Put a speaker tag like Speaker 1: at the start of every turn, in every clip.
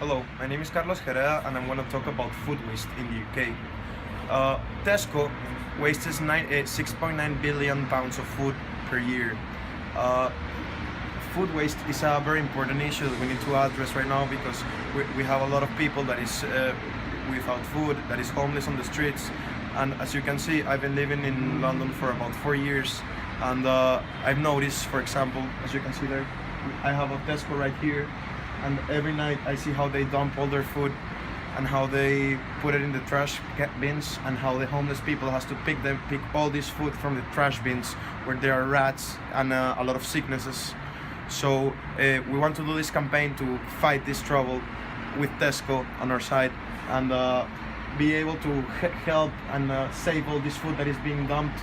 Speaker 1: Hello, my name is Carlos Herrera and I'm going to talk about food waste in the UK. Tesco wastes 6.9 billion pounds of food per year. Uh, Food waste is a very important issue that we need to address right now because we have a lot of people that is without food, that is homeless on the streets. And as you can see, I've been living in London for about 4 years, and I've noticed, for example, as you can see there, I have a Tesco right here, and every night I see how they dump all their food and how they put it in the trash bins, and how the homeless people has to pick all this food from the trash bins where there are rats and a lot of sicknesses. So we want to do this campaign to fight this trouble with Tesco on our side, and be able to help and save all this food that is being dumped,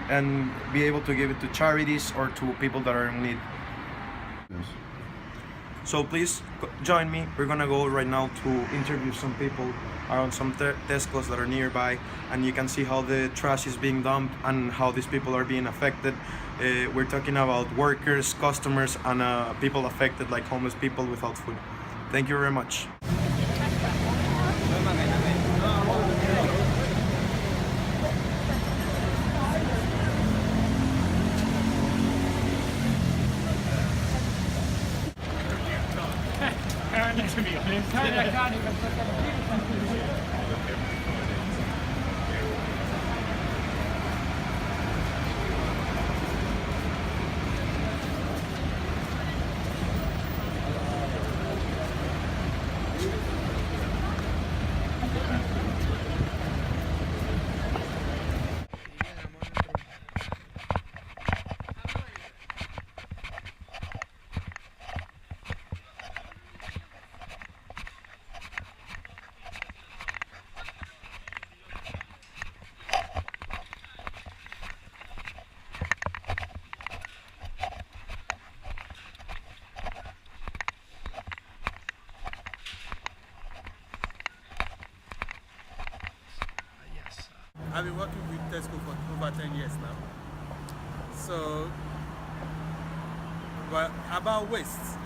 Speaker 1: and be able to give it to charities or to people that are in need. So please join me. We're gonna go right now to interview some people around some Tesco's that are nearby, and you can see how the trash is being dumped and how these people are being affected. We're talking about workers, customers, and people affected like homeless people without food. Thank you very much.
Speaker 2: To be honest.
Speaker 3: I've been working with Tesco for over 10 years now. So, but about waste,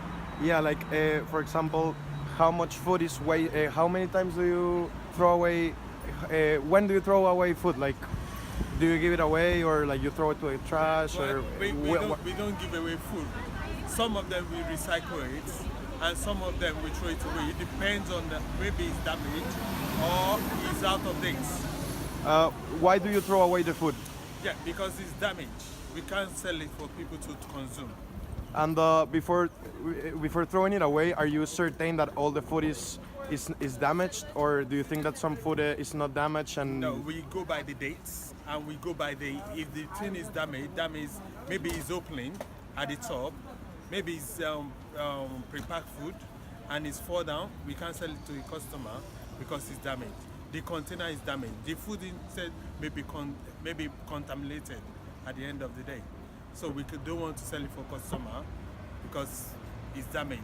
Speaker 1: Yeah, like for example, how much food is waste? How many times do you throw away? When do you throw away food? Like, do you give it away, or like you throw it to the trash?
Speaker 3: well,
Speaker 1: Or
Speaker 3: we don't give away food. Some of them we recycle it, and some of them we throw it away. It depends on maybe it's damaged or it's out of date.
Speaker 1: Why do you throw away the food?
Speaker 3: Yeah, because it's damaged. We can't sell it for people to consume.
Speaker 1: And before throwing it away, are you certain that all the food is damaged, or do you think that some food is not damaged? And
Speaker 3: No, we go by the dates, and we go by if the thing is damaged, that means maybe it's opening at the top, maybe it's pre-packed food, and it's fall down. We can't sell it to a customer because it's damaged. The container is damaged. The food inside may be contaminated at the end of the day. So don't want to sell it for customer because it's damaged.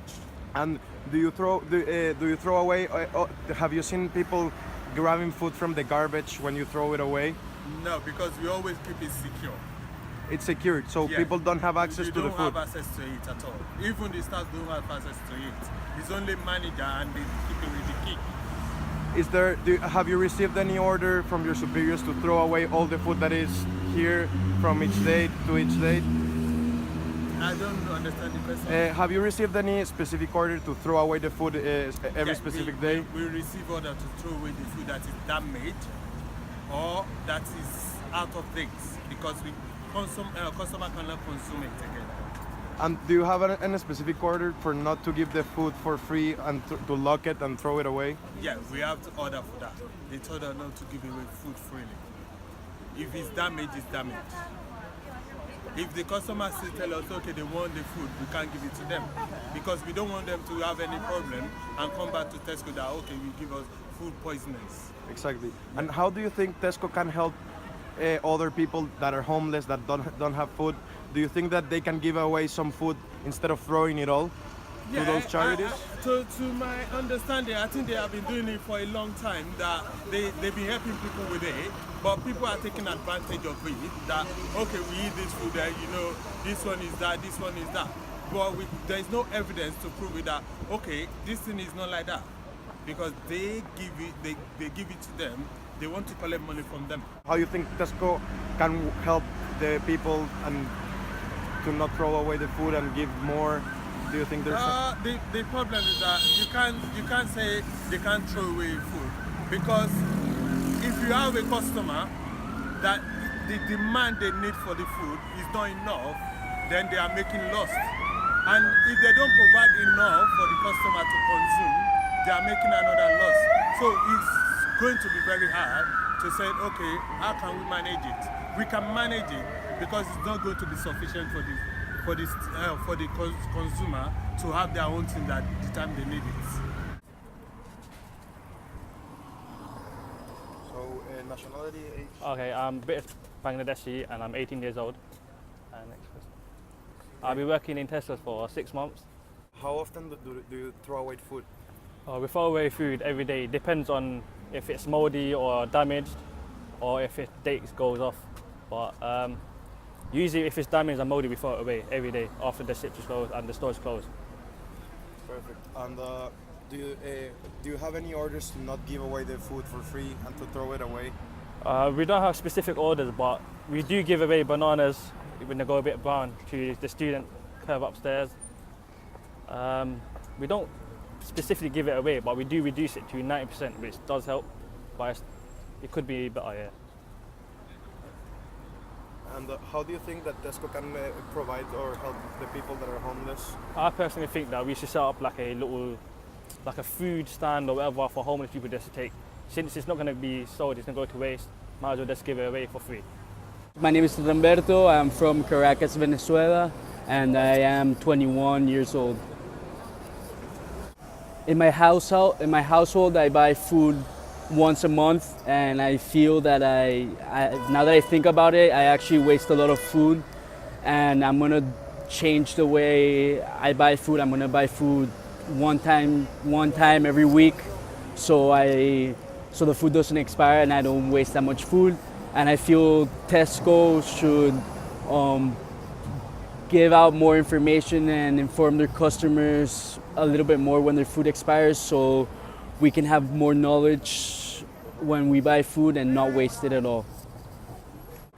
Speaker 1: And do you throw away? Have you seen people grabbing food from the garbage when you throw it away?
Speaker 3: No, because we always keep it secure.
Speaker 1: It's secured, so
Speaker 3: Yeah.
Speaker 1: people don't have access
Speaker 3: You
Speaker 1: to the
Speaker 3: don't
Speaker 1: food.
Speaker 3: have access to it at all. Even the staff don't have access to it. It's only manager and the people with the key.
Speaker 1: Have you received any order from your superiors to throw away all the food that is here from each date to each date?
Speaker 3: I don't understand the question.
Speaker 1: Have you received any specific order to throw away the food every
Speaker 3: Yeah,
Speaker 1: specific day?
Speaker 3: We receive order to throw away the food that is damaged or that is out of date because customer cannot consume it again.
Speaker 1: And do you have any specific order for not to give the food for free and to lock it and throw it away?
Speaker 3: Yeah, we have to order for that. They told us not to give away food freely. If it's damaged, it's damaged. If the customer still tell us, okay, they want the food, we can't give it to them because we don't want them to have any problem and come back to Tesco that, okay, you give us food poisonings.
Speaker 1: Exactly. And how do you think Tesco can help other people that are homeless, that don't have food? Do you think that they can give away some food instead of throwing it all to those charities?
Speaker 3: To my understanding, I think they have been doing it for a long time, that they've been helping people with it, but people are taking advantage of it, that, okay, we eat this food, this one is that, this one is that. but there is no evidence to prove it that, okay, this thing is not like that. Because they give it to them, they want to collect money from them.
Speaker 1: How you think Tesco can help the people and to not throw away the food and give more? Do you think there's
Speaker 3: the problem is that you can't say they can't throw away food, because if you have a customer that the demand they need for the food is not enough, then they are making loss. And if they don't provide enough for the customer to consume, they are making another loss. So it's going to be very hard to say, okay, how can we manage it? We can manage it because it's not going to be sufficient for the consumer to have their own thing at the time they need it.
Speaker 1: So nationality, age?
Speaker 2: Okay, I'm British Bangladeshi and I'm 18 years old. Next question. I'll be working in Tesco for 6 months.
Speaker 1: How often do you throw away food?
Speaker 2: We throw away food every day. Depends on if it's moldy or damaged, or if its date goes off. But usually, if it's damaged and moldy, we throw it away every day after the ships is closed and the store's closed.
Speaker 1: Perfect. And do you have any orders to not give away the food for free and to throw it away?
Speaker 2: We don't have specific orders, but we do give away bananas when they go a bit brown to the student curve upstairs. We don't specifically give it away, but we do reduce it to 90%, which does help, but it could be better, yeah.
Speaker 1: And how do you think that Tesco can provide or help the people that are homeless?
Speaker 2: I personally think that we should set up like a food stand or whatever for homeless people just to take. Since it's not going to be sold, it's going to go to waste, might as well just give it away for free.
Speaker 4: My name is Ramberto. I'm from Caracas, Venezuela, and I am 21 years old. In my household, I buy food once a month, and I feel that now that I think about it, I actually waste a lot of food, and I'm gonna change the way I buy food. I'm gonna buy food one time every week, so the food doesn't expire and I don't waste that much food. And I feel Tesco should give out more information and inform their customers a little bit more when their food expires, so we can have more knowledge when we buy food and not waste it at all.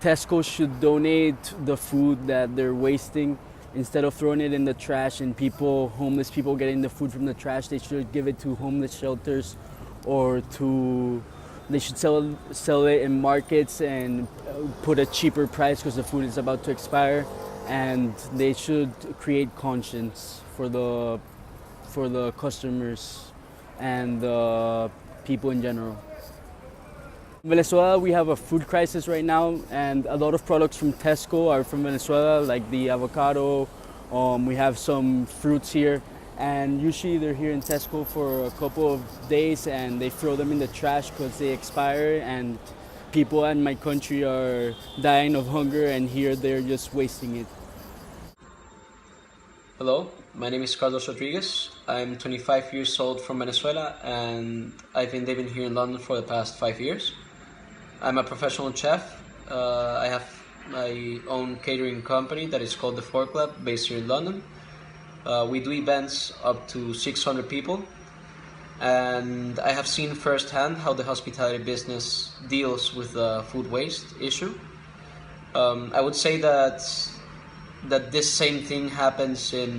Speaker 4: Tesco should donate the food that they're wasting. Instead of throwing it in the trash and homeless people getting the food from the trash, they should give it to homeless shelters, or they should sell it in markets and put a cheaper price because the food is about to expire. And they should create conscience for the customers and the people in general. In Venezuela, we have a food crisis right now, and a lot of products from Tesco are from Venezuela, like the avocado. We have some fruits here, and usually they're here in Tesco for a couple of days and they throw them in the trash because they expire, and people in my country are dying of hunger, and here they're just wasting it.
Speaker 5: Hello, my name is Carlos Rodriguez. I'm 25 years old from Venezuela, and I've been living here in London for the past 5 years. I'm a professional chef. I have my own catering company that is called The Four Club, based here in London. We do events up to 600 people, and I have seen firsthand how the hospitality business deals with the food waste issue. I would say that this same thing happens in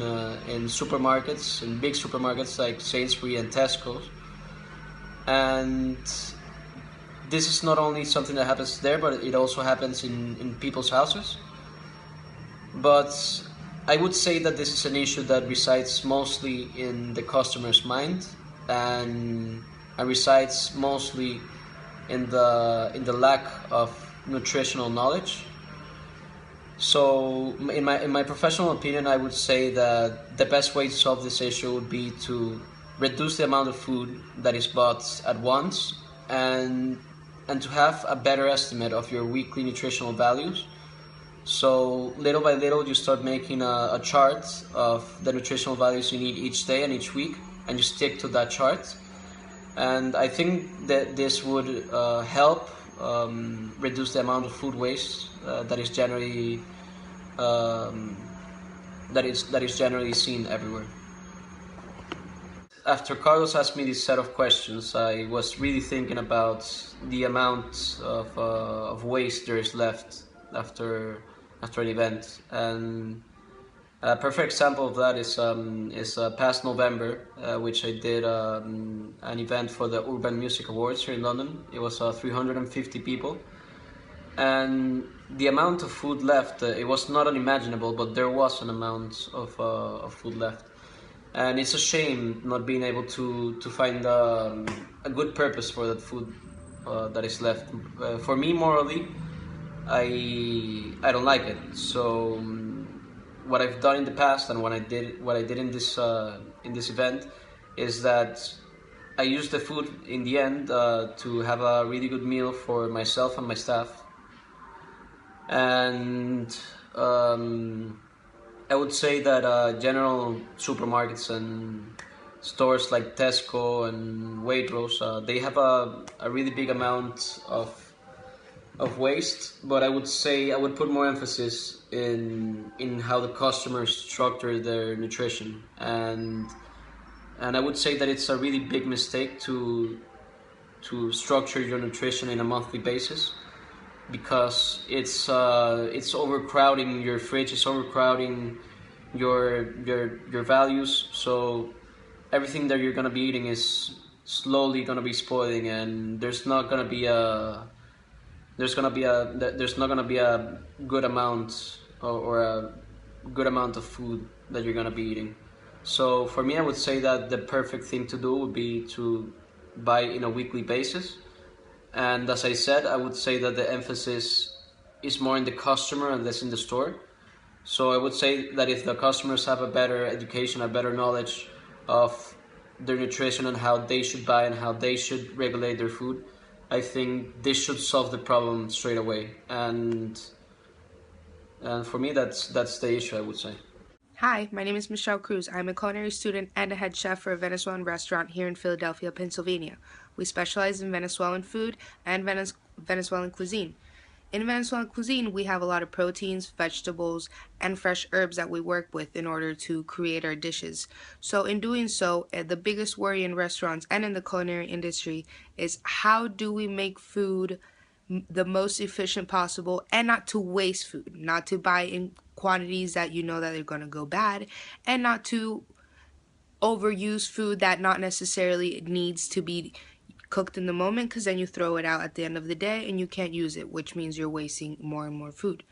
Speaker 5: supermarkets, in big supermarkets like Sainsbury's and Tesco. And this is not only something that happens there, but it also happens in people's houses. But I would say that this is an issue that resides mostly in the customer's mind, and resides mostly in the lack of nutritional knowledge. So in my professional opinion, I would say that the best way to solve this issue would be to reduce the amount of food that is bought at once, and to have a better estimate of your weekly nutritional values. So little by little, you start making a chart of the nutritional values you need each day and each week, and you stick to that chart. And I think that this would help reduce the amount of food waste that is generally that is generally seen everywhere. After Carlos asked me this set of questions, I was really thinking about the amount of waste there is left after an event, and a perfect example of that is past November, which I did an event for the Urban Music Awards here in London. It was 350 people, and the amount of food left, it was not unimaginable, but there was an amount of food left. And it's a shame not being able to find a good purpose for that food that is left. For me, morally, I don't like it. So what I've done in the past and what I did in this event is that I used the food in the end to have a really good meal for myself and my staff. And I would say that general supermarkets and stores like Tesco and Waitrose, they have a really big amount of waste, but I would say I would put more emphasis in how the customers structure their nutrition, and I would say that it's a really big mistake to structure your nutrition in a monthly basis, because it's overcrowding your fridge, it's overcrowding your values. So everything that you're gonna be eating is slowly gonna be spoiling, and there's not gonna be a good amount or a good amount of food that you're gonna be eating. So for me, I would say that the perfect thing to do would be to buy in a weekly basis. And as I said, I would say that the emphasis is more in the customer and less in the store. So I would say that if the customers have a better education, a better knowledge of their nutrition and how they should buy and how they should regulate their food, I think this should solve the problem straight away. And for me, that's the issue, I would say.
Speaker 6: Hi, my name is Michelle Cruz. I'm a culinary student and a head chef for a Venezuelan restaurant here in Philadelphia, Pennsylvania. We specialize in Venezuelan food and Venezuelan cuisine. In Venezuelan cuisine, we have a lot of proteins, vegetables, and fresh herbs that we work with in order to create our dishes. So in doing so, the biggest worry in restaurants and in the culinary industry is how do we make food the most efficient possible and not to waste food, not to buy in quantities that you know that they're going to go bad, and not to overuse food that not necessarily needs to be cooked in the moment, because then you throw it out at the end of the day and you can't use it, which means you're wasting more and more food.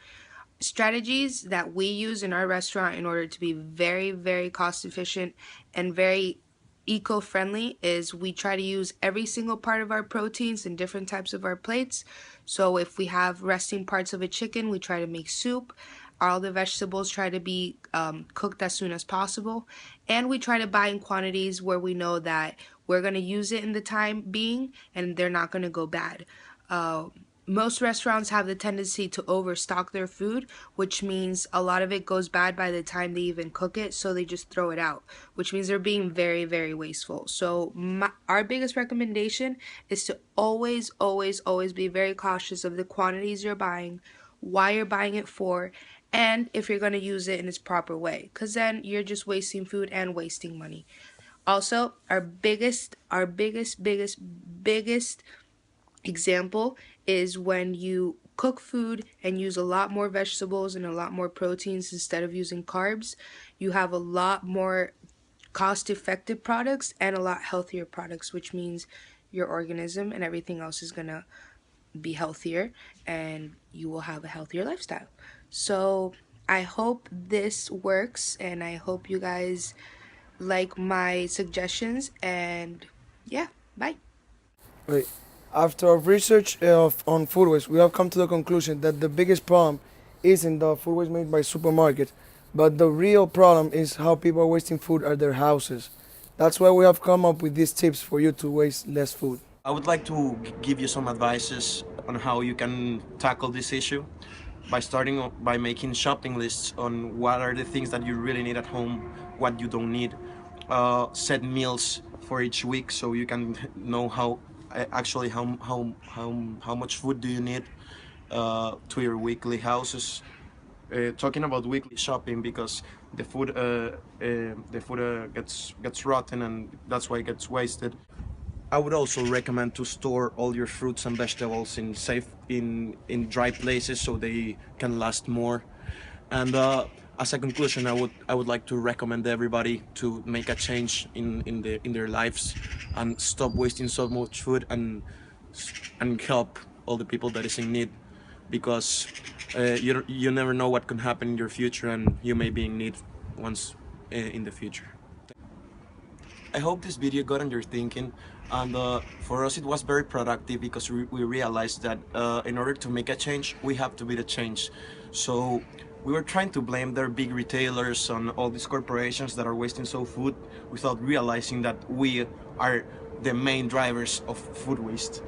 Speaker 6: Strategies that we use in our restaurant in order to be very, very cost efficient and very eco-friendly is we try to use every single part of our proteins in different types of our plates. So if we have resting parts of a chicken, we try to make soup. All the vegetables try to be cooked as soon as possible, and we try to buy in quantities where we know that we're going to use it in the time being and they're not going to go bad. Most restaurants have the tendency to overstock their food, which means a lot of it goes bad by the time they even cook it, so they just throw it out, which means they're being very, very wasteful. So our biggest recommendation is to always, always, always be very cautious of the quantities you're buying, why you're buying it for, and if you're going to use it in its proper way, because then you're just wasting food and wasting money. Also, our biggest example is when you cook food and use a lot more vegetables and a lot more proteins instead of using carbs, you have a lot more cost-effective products and a lot healthier products, which means your organism and everything else is going to be healthier and you will have a healthier lifestyle. So I hope this works, and I hope you guys like my suggestions, and yeah, bye.
Speaker 7: Wait. After our research on food waste, we have come to the conclusion that the biggest problem isn't the food waste made by supermarkets, but the real problem is how people are wasting food at their houses. That's why we have come up with these tips for you to waste less food.
Speaker 1: I would like to give you some advices on how you can tackle this issue by starting by making shopping lists on what are the things that you really need at home, what you don't need. Set meals for each week so you can know actually how much food do you need to your weekly houses. Talking about weekly shopping, because the food gets rotten, and that's why it gets wasted. I would also recommend to store all your fruits and vegetables in safe in dry places so they can last more. And as a conclusion, I would like to recommend everybody to make a change in their lives and stop wasting so much food and help all the people that is in need, because you never know what can happen in your future, and you may be in need once in the future. I hope this video got on your thinking, and for us it was very productive because we realized that in order to make a change, we have to be the change. So we were trying to blame their big retailers on all these corporations that are wasting so food without realizing that we are the main drivers of food waste.